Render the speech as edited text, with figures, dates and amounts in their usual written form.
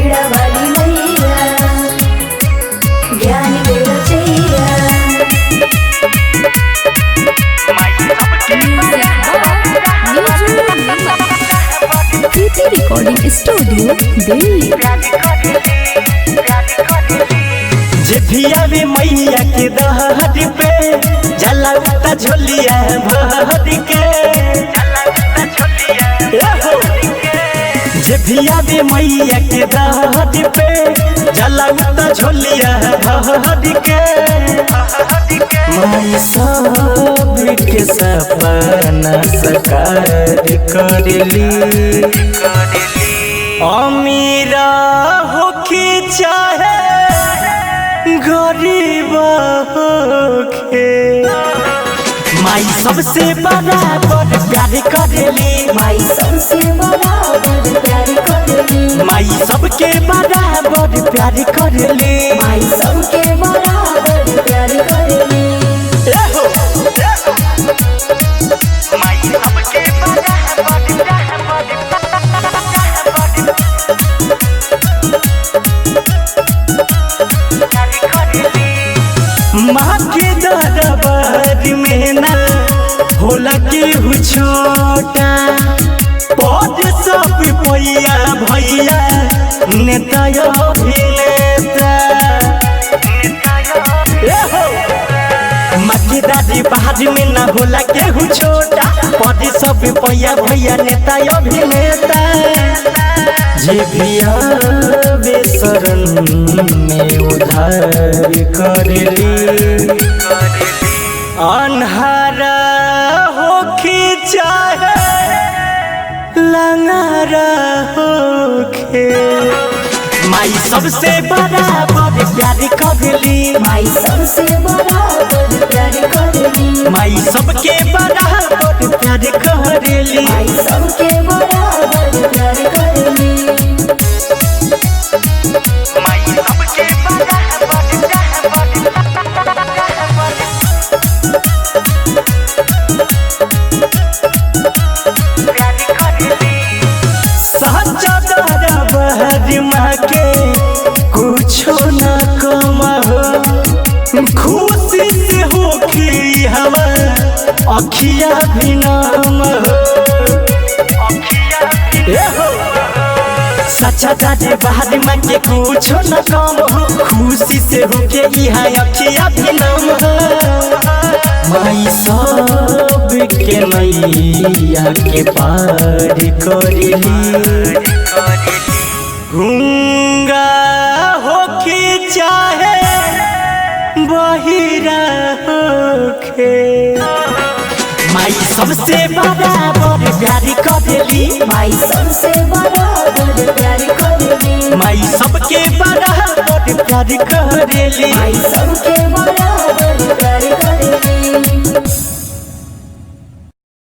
बीड़ा वाली मैया ज्ञान देना चाहिए। Recording studio Delhi. जे भी आवे मैया के दहर पे जलाउता झोलिया भर के। जे भी आवे मैया के दहर पे जलाउता झोलिया भर के। माई सब के सपना साकार करेली। अमीरा होके चाहे गरीब होके माई सबसे बराबर प्यार करेली। माई सबसे बराबर प्यार करेली। माई सबके बराबर प्यार करेली। माई सबके बराबर प्यार करेली। माँ के दरबार में ना होला केहू छोटा। पद सब भैया भैया नेता अभिनेता। माँ के दरबार में ना होला केहू छोटा। पद सब भैया भैया नेता अभिनेता। जे भी आवे शरण में उधार करेली। अन्हारा होके चाहे लंगारा होके माई सबसे बराबर प्यार करेली। माई सबसे बराबर प्यार करेली। माई सबके बराबर प्यार करेली। माई सबके बराबर प्यार करेली। माँ के कुछो न कम हो। खुशी से होके हवा अखिया भी नाम हो। सच्चा दादे बाहर माँ के कुछो न कम हो। खुशी से होके यहाँ अखिया भी नाम हो। माई सब के मैया के पार करेली। गूंगा होके चाहे बहिरा होके माई सबसे बराबर प्यार करेली। माई सबसे बराबर प्यार करेली। माई सबके बराबर प्यार करेली। माई सबके बराबर प्यार करेली।